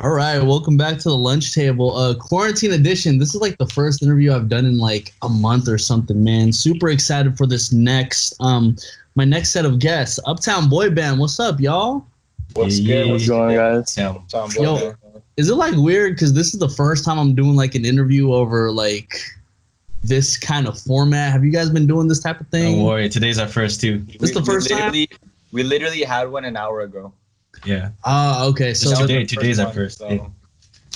All right, welcome back to the lunch table. Quarantine edition. This is like the first interview I've done in like a month or something, man. Super excited for this next my next set of guests. Uptown Boyband. What's up, y'all? What's good? What's going on, guys? Uptown Yo, Boyband. is it like weird because this is the first time I'm doing like an interview over like this kind of format? Have you guys been doing this type of thing? Don't worry, today's our first too. This the first time? We literally had one an hour ago. Yeah. Okay. So today's our first. So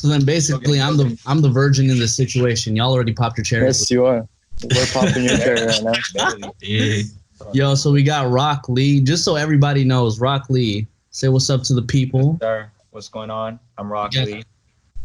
then basically I'm the virgin in this situation. Y'all already popped your cherries. Yes, you are. We're popping your cherry right now. Yeah. Yo, so we got Rock Lee. Just so everybody knows, Rock Lee. Say what's up to the people. Sir, what's going on? I'm Rock Lee,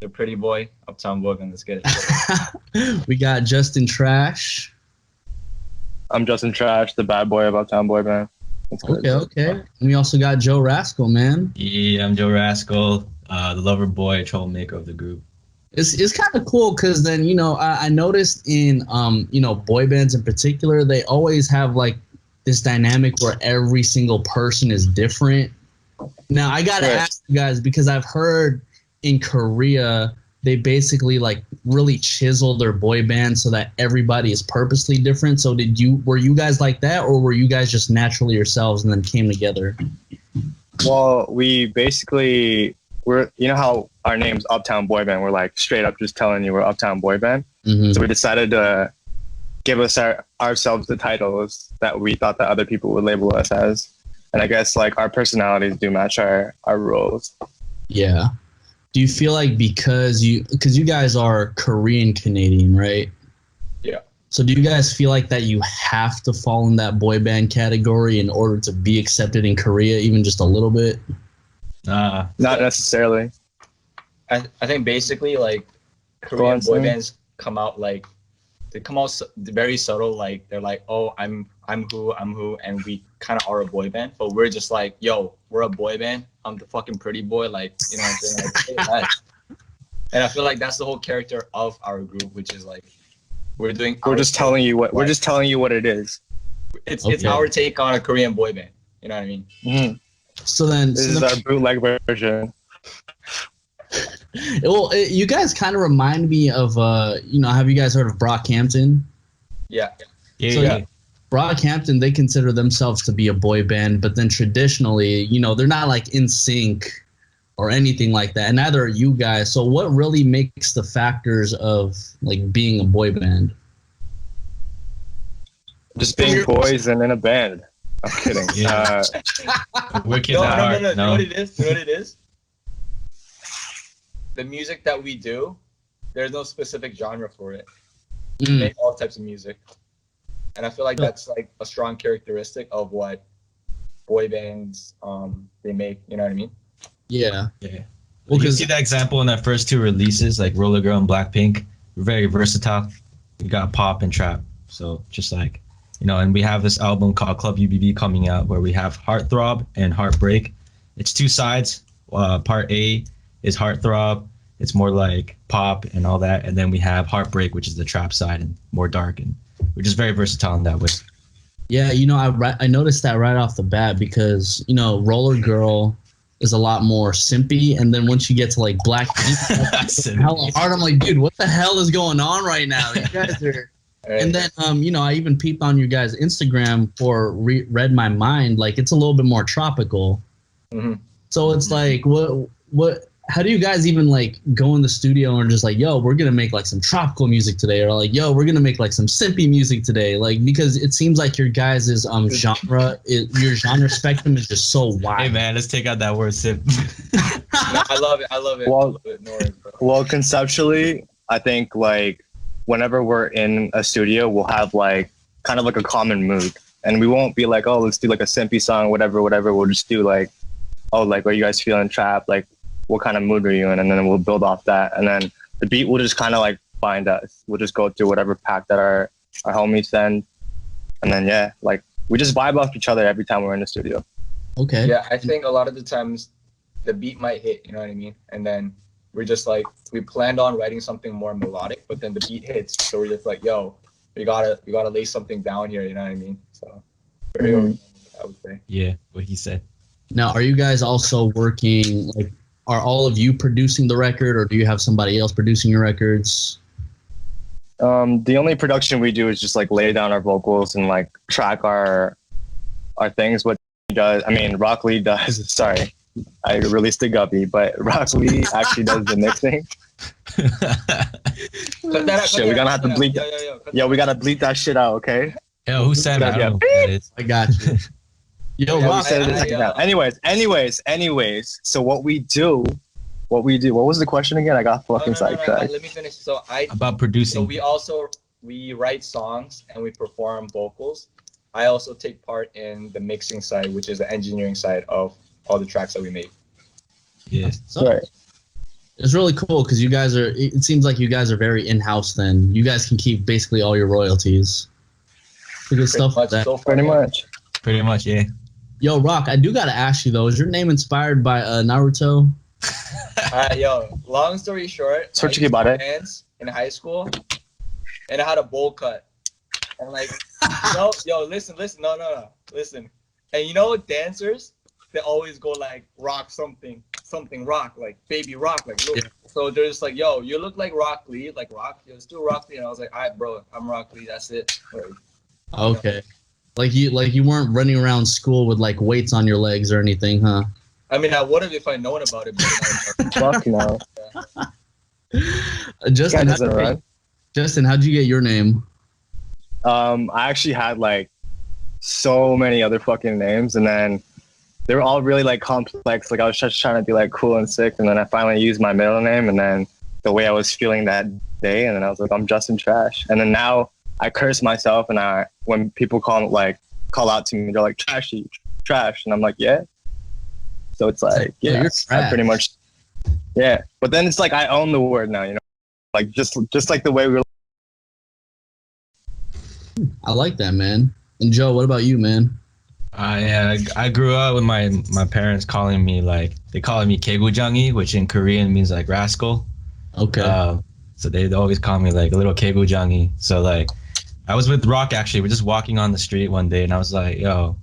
the pretty boy, Uptown Boyband. Let's get it. We got Justin Trash. I'm Justin Trash, the bad boy of Uptown Boyband. Okay. And we also got Joe Rascal, man. Yeah, I'm Joe Rascal, the lover boy, troublemaker of the group. It's kind of cool because then, I noticed in, boy bands in particular, they always have like this dynamic where every single person is different. Now, I got to ask you guys because I've heard in Korea, they basically like really chisel their boy band so that everybody is purposely different. So were you guys like that, or were you guys just naturally yourselves and then came together? Well, we basically how our name's Uptown Boyband. We're like straight up just telling you we're Uptown Boyband. Mm-hmm. So we decided to give us ourselves the titles that we thought that other people would label us as. And I guess like our personalities do match our roles. Yeah. Do you feel like because you guys are Korean Canadian, right? Yeah. So do you guys feel like that you have to fall in that boy band category in order to be accepted in Korea, even just a little bit? Not necessarily. I think basically like Korean boy bands come out like they come out very subtle. Like they're like, oh, I'm who, and we kind of are a boy band, but we're just like, yo, we're a boy band. I'm the fucking pretty boy, like, you know what I'm saying? Like, hey, and I feel like that's the whole character of our group, which is like we're just telling you what it is. It's our take on a Korean boy band. You know what I mean? Mm-hmm. So then this is our bootleg version. Well, you guys kind of remind me of have you guys heard of Brockhampton? Yeah. Brockhampton, they consider themselves to be a boy band, but then traditionally, they're not like in sync or anything like that, and neither are you guys. So what really makes the factors of like being a boy band? Just being boys and in a band. I'm kidding. Yeah. We're kids at heart. No. You know what it is? The music that we do, there's no specific genre for it. We make all types of music. And I feel like that's like a strong characteristic of what boy bands they make, you know what I mean? Yeah. Well, you see that example in our first two releases, like Roller Girl and Blackpink. We're very versatile. We got pop and trap. So just like, and we have this album called Club UBB coming out where we have Heartthrob and Heartbreak. It's two sides. Part A is Heartthrob. It's more like pop and all that. And then we have Heartbreak, which is the trap side and more dark, and we're just very versatile in that way. Yeah, I noticed that right off the bat because, Roller Girl is a lot more simpy, and then once you get to like Blackpink, hella hard. I'm like, dude, what the hell is going on right now? You guys are... And then, I even peeped on you guys' Instagram for Read My Mind. Like, it's a little bit more tropical. Mm-hmm. So it's like, how do you guys even like go in the studio and just like, yo, we're going to make like some tropical music today, or like, yo, we're going to make like some simpy music today? Like, because it seems like your guys' your genre spectrum is just so wide. Hey man, let's take out that word simp. I love it. Well, conceptually, I think like whenever we're in a studio, we'll have like kind of like a common mood, and we won't be like, oh, let's do like a simpy song, whatever. We'll just do like, oh, like, are you guys feeling trap? Like, what kind of mood are you in? And then we'll build off that. And then the beat will just kind of like find us. We'll just go through whatever pack that our homies send. And then, like we just vibe off each other every time we're in the studio. Okay. Yeah, I think a lot of the times the beat might hit, you know what I mean? And then we're just like, we planned on writing something more melodic, but then the beat hits. So we're just like, yo, we gotta lay something down here, you know what I mean? So very I would say. Yeah, what he said. Now, are you guys also working like are all of you producing the record, or do you have somebody else producing your records? The only production we do is just like lay down our vocals and like track our things. What he does, I mean, Rock Lee does. Sorry, I released a guppy, but Rock Lee actually does the mixing. Shit, we're gonna have to bleep that. Yo, we gotta bleep that shit out, okay? Yo, who said that? I don't know who that is. I got you. Yo, Yeah, we Rock, said it in the second half. Anyways. So what we do? What was the question again? I got fucking sidetracked. Let me finish. So About producing. So we write songs and we perform vocals. I also take part in the mixing side, which is the engineering side of all the tracks that we make. Yes. So, Right. it's really cool because you guys are. It seems like you guys are very in-house. Then you guys can keep basically all your royalties. Good stuff like that. So far, Pretty much. Pretty much, yeah. Yo, Rock, I do gotta ask you though. Is your name inspired by Naruto? Yo, long story short, Search I used about to it. dance in high school, and I had a bowl cut, and like, yo, listen, no, listen, and you know, dancers, they always go like rock something rock, like baby rock, like look. Yeah. So they're just like, yo, you look like Rock Lee, like Rock, yo, let's do Rock Lee, and I was like, all right, bro, I'm Rock Lee, that's it. Okay. Like you weren't running around school with like weights on your legs or anything, huh? I mean, I would have if I known about it. But Fuck no. Justin, how'd you get your name? I actually had like so many other fucking names, and then they were all really like complex. Like I was just trying to be like cool and sick, and then I finally used my middle name, and then the way I was feeling that day, and then I was like, I'm Justin Trash, and then now I curse myself, and when people call out to me, they're like trashy, trash, and I'm like, yeah. So it's like, yeah, I pretty much, yeah. But then it's like I own the word now, you know, like just like the way we're. I like that, man. And Joe, what about you, man? Yeah, I grew up with my parents calling me they call me Kegujangi, which in Korean means like rascal. Okay. So they always call me like a little Kegujangi. So like, I was with Rock actually. We're just walking on the street one day, and I was like, yo.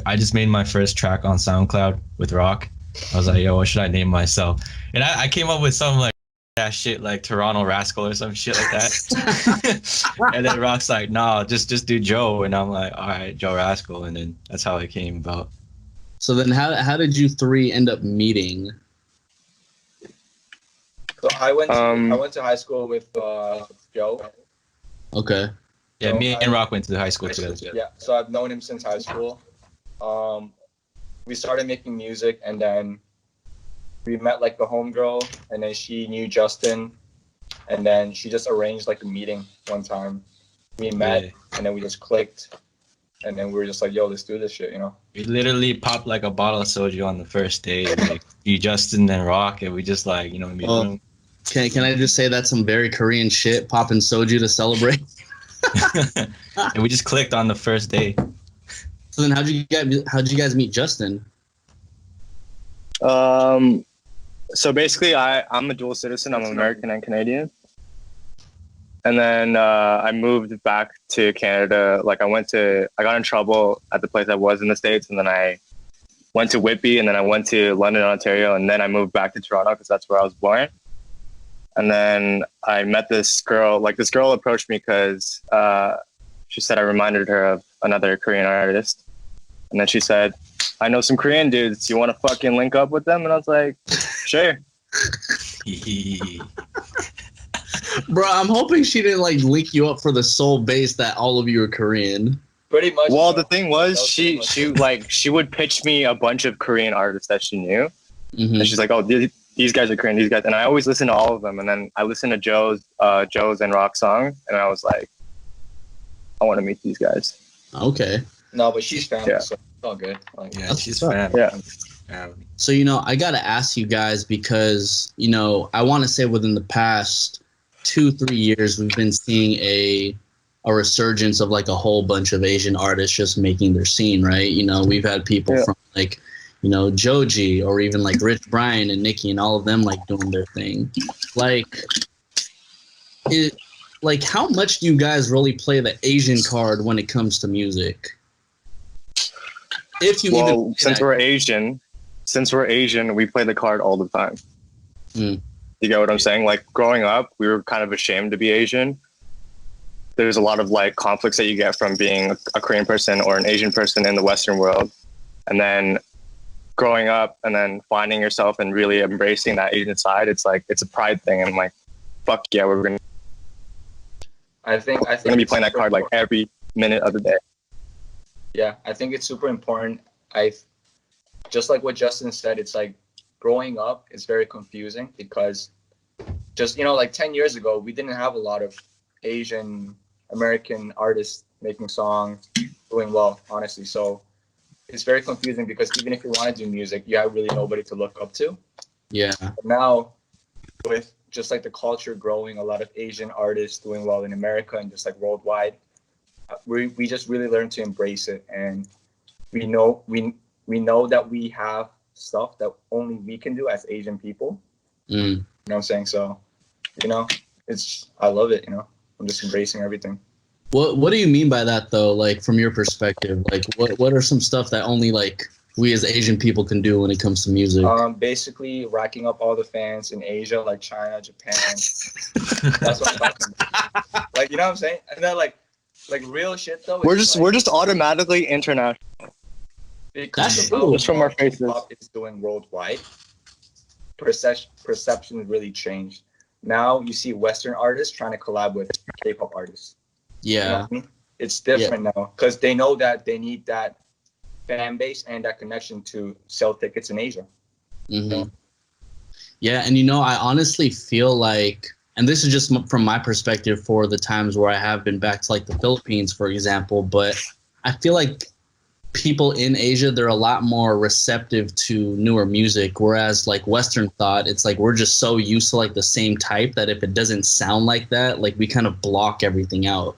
I just made my first track on SoundCloud with Rock. I was like, yo, what should I name myself? And I came up with some like that shit like Toronto Rascal or some shit like that. And then Rock's like, nah, just do Joe. And I'm like, all right, Joe Rascal. And then that's how it came about. So then how did you three end up meeting? So I went to high school with Joe. Okay. Yeah, so me and Rock went to high school together. Yeah, so I've known him since high school. We started making music, and then we met like the homegirl, and then she knew Justin, and then she just arranged like a meeting one time. We met, and then we just clicked, and then we were just like, yo, let's do this shit, you know? We literally popped like a bottle of soju on the first day, like you, Justin, and Rock, and we just like, you know, Can I just say that's some very Korean shit, popping soju to celebrate? And we just clicked on the first day. So then how'd you guys meet Justin? So basically I'm a dual citizen. I'm American and Canadian. And then I moved back to Canada. Like I got in trouble at the place I was in the States, and then I went to Whitby, and then I went to London, Ontario, and then I moved back to Toronto because that's where I was born. And then I met this girl. Like this girl approached me because she said I reminded her of another Korean artist. And then she said, I know some Korean dudes. You want to fucking link up with them? And I was like, sure. Bro, I'm hoping she didn't like link you up for the sole base that all of you are Korean. Pretty much. Well, the thing was, she would pitch me a bunch of Korean artists that she knew. Mm-hmm. And she's like, oh, these guys are Korean, these guys. And I always listen to all of them. And then I listened to Joe's and Rock's song. And I was like, I want to meet these guys. Okay. No, but she's family, so it's all good. Like, yeah, she's family. Yeah. So, I got to ask you guys because, I want to say within the past 2-3 years, we've been seeing a resurgence of like a whole bunch of Asian artists just making their scene, right? We've had people from like, Joji or even like Rich Brian and Nicki and all of them like doing their thing. Like how much do you guys really play the Asian card when it comes to music? Since we're Asian, we play the card all the time. Mm. You get what I'm saying? Like growing up, we were kind of ashamed to be Asian. There's a lot of like conflicts that you get from being a Korean person or an Asian person in the Western world. And then growing up and then finding yourself and really embracing that Asian side, it's like, it's a pride thing. And I'm like, fuck yeah, we're going to be playing that card like every minute of the day. Yeah, I think it's super important. Just like what Justin said, it's like growing up is very confusing because just, like 10 years ago, we didn't have a lot of Asian American artists making songs, doing well, honestly. So it's very confusing because even if you want to do music, you have really nobody to look up to. Yeah. But now with just like the culture growing, a lot of Asian artists doing well in America and just like worldwide, we just really learn to embrace it. And we know that we have stuff that only we can do as Asian people. Mm. You know what I'm saying? So, I love it, I'm just embracing everything. What do you mean by that though? Like from your perspective, like what are some stuff that only like we as Asian people can do when it comes to music? Basically racking up all the fans in Asia, like China, Japan. That's what I'm talking about. Like, you know what I'm saying? And then like real shit though. We're just automatically international. Because That's cool. Just from our faces. K-pop is doing worldwide. Perception really changed. Now you see Western artists trying to collab with K-pop artists. Yeah. You know what I mean? It's different now because they know that they need that fan base and that connection to sell tickets in Asia. Mm-hmm. Yeah, and I honestly feel like, and this is just from my perspective for the times where I have been back to like the Philippines, for example, but I feel like people in Asia, they're a lot more receptive to newer music, whereas like Western thought, it's like we're just so used to like the same type that if it doesn't sound like that, like we kind of block everything out.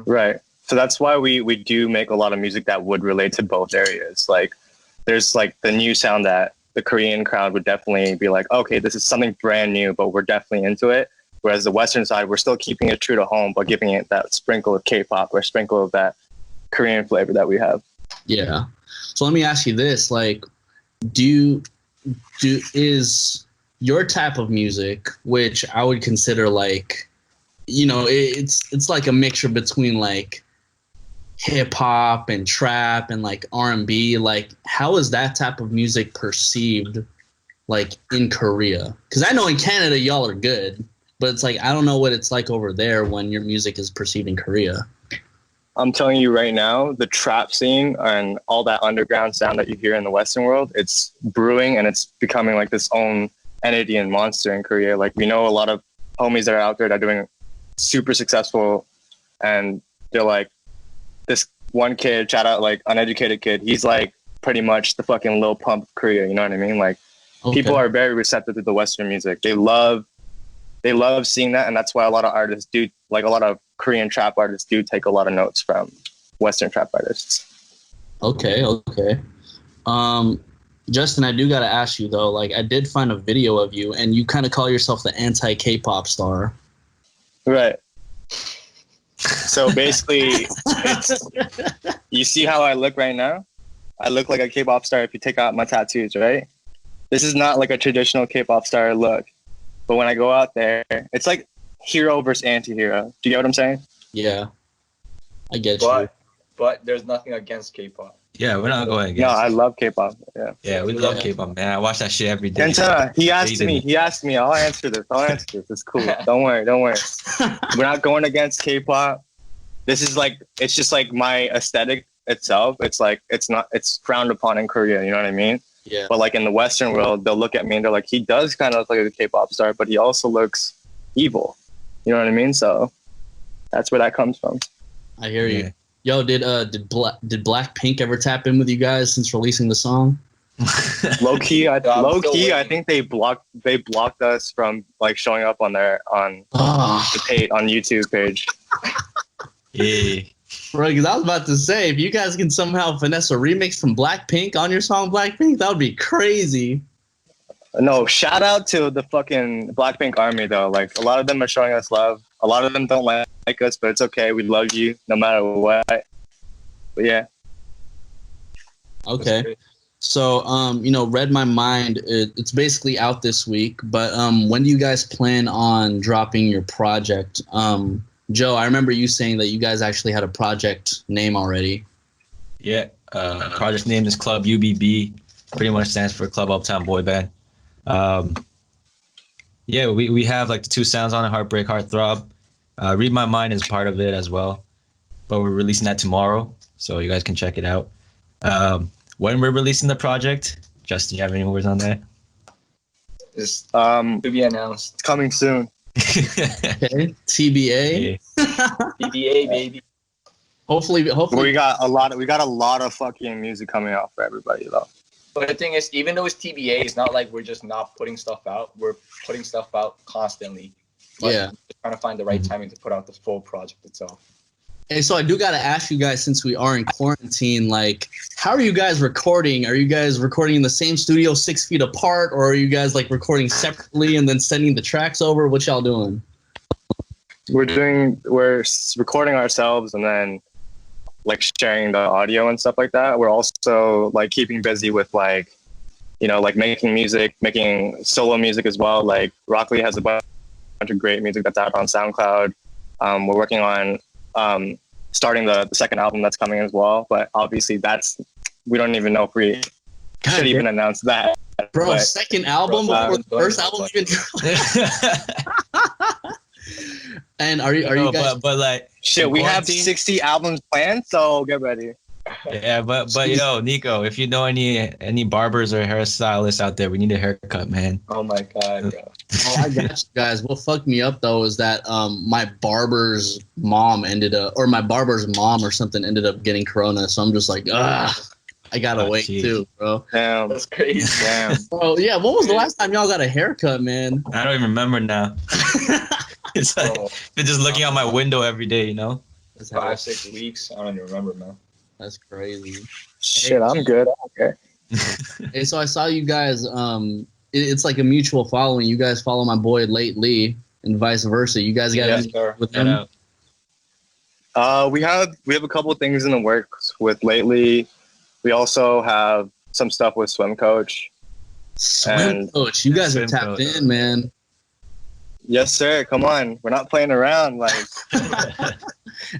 Right. So that's why we do make a lot of music that would relate to both areas. Like there's like the new sound that the Korean crowd would definitely be like, okay, this is something brand new, but we're definitely into it. Whereas the Western side, we're still keeping it true to home, but giving it that sprinkle of K-pop or sprinkle of that Korean flavor that we have. Yeah. So let me ask you this, like, is your type of music, which I would consider like, it's like a mixture between like hip hop and trap and like R&B, like how is that type of music perceived like in Korea? Because I know in Canada y'all are good, but it's like I don't know what it's like over there when your music is perceived in Korea. I'm telling you right now, the trap scene and all that underground sound that you hear in the Western world, it's brewing and it's becoming like this own entity and monster in Korea. Like we know a lot of homies that are out there that are doing super successful, and they're like, this one kid, shout out like uneducated kid, he's like pretty much the fucking Lil Pump of Korea, you know what I mean? Like people are very receptive to the Western music. They love seeing that, and that's why a lot of artists do, like a lot of Korean trap artists do take a lot of notes from Western trap artists. Okay. Justin, I do gotta ask you though, like I did find a video of you and you kind of call yourself the anti-K-pop star. Right. So basically, you see how I look right now? I look like a K-pop star if you take out my tattoos, right? This is not like a traditional K-pop star look. But when I go out there, it's like hero versus anti-hero. Do you get what I'm saying? Yeah. I get you. But there's nothing against K-pop. Yeah, we're not going against. No, I love K-pop. Yeah, we love K-pop, man. I watch that shit every day. Antenna, he asked me. I'll answer this. It's cool. Don't worry. We're not going against K-pop. This is like, it's just like my aesthetic itself. It's like, it's frowned upon in Korea. You know what I mean? Yeah. But like in the Western world, they'll look at me and they're like, he does kind of look like a K-pop star, but he also looks evil. You know what I mean? So that's where that comes from. I hear you. Yo, did Blackpink ever tap in with you guys since releasing the song? Low key, I think they blocked us from like showing up on the page on YouTube page. Yeah. Bro, because I was about to say, if you guys can somehow finesse a remix from Blackpink on your song Blackpink, that would be crazy. No, shout out to the fucking Blackpink army though. Like a lot of them are showing us love. A lot of them don't like us, but it's okay. We love you no matter what. But yeah. Okay. So, Read My Mind, it's basically out this week, but when do you guys plan on dropping your project? Joe, I remember you saying that you guys actually had a project name already. Yeah, project name is Club UBB. Pretty much stands for Club Uptown Boyband. Yeah, we have like the 2 sounds on it, Heartbreak, Heartthrob. Read My Mind is part of it as well, but we're releasing that tomorrow, so you guys can check it out. When we're releasing the project, Justin, you have any words on that? It's to be announced. Coming soon. Okay. TBA. TBA, baby. Hopefully. We got a lot of fucking music coming out for everybody though. But the thing is, even though it's TBA, it's not like we're just not putting stuff out. We're putting stuff out constantly. But Yeah. we're trying to find the right timing to put out the full project itself. Hey, so I do got to ask you guys, since we are in quarantine, like, how are you guys recording? Are you guys recording in the same studio 6 feet apart, or are you guys like recording separately and then sending the tracks over? What y'all doing? We're recording ourselves and then like sharing the audio and stuff like that. We're also like keeping busy with like, like making music, making solo music as well. Like Rockley has a bunch of great music that's out on SoundCloud. We're working on starting the second album that's coming as well, but obviously we don't even know if we should even announce that. Bro, but, second album before the first album even. And are you guys? But like shit, we have 60 albums planned, so get ready. Yeah, but Nico, if you know any barbers or hairstylists out there, we need a haircut, man. Oh my god, bro. Oh, I got you guys. What fucked me up though is that my barber's mom or something ended up getting corona, so I'm just like, I gotta wait too, bro. Damn, that's crazy. Damn. Oh yeah, when was the last time y'all got a haircut, man? I don't even remember now. It's like they're just looking out my window every day, 5-6 weeks. I don't even remember, man. That's crazy. Shit, I'm good. Okay. Hey, so I saw you guys. It's like a mutual following. You guys follow my boy Late Lee, and vice versa. You guys got anything with him? We have a couple of things in the works with Lately. We also have some stuff with Swim Coach. Swim Coach, you guys are tapped in, man. Yes, sir. Come on, we're not playing around. Like,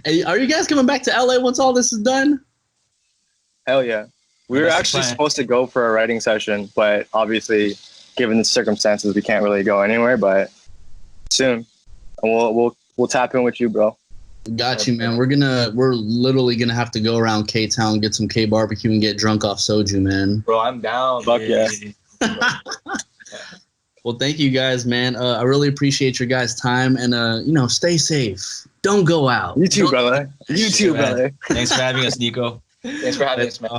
hey, are you guys coming back to LA once all this is done? Hell yeah. We were actually supposed to go for a writing session, but obviously, given the circumstances, we can't really go anywhere. But soon, and we'll tap in with you, bro. Got you, man. We're literally gonna have to go around K-Town, get some K barbecue, and get drunk off soju, man. Bro, I'm down. Fuck yeah. Well, thank you guys, man. I really appreciate your guys' time, and stay safe. Don't go out. You too, brother. You too, brother. Thanks for having us, Nico. Thanks for having us, man.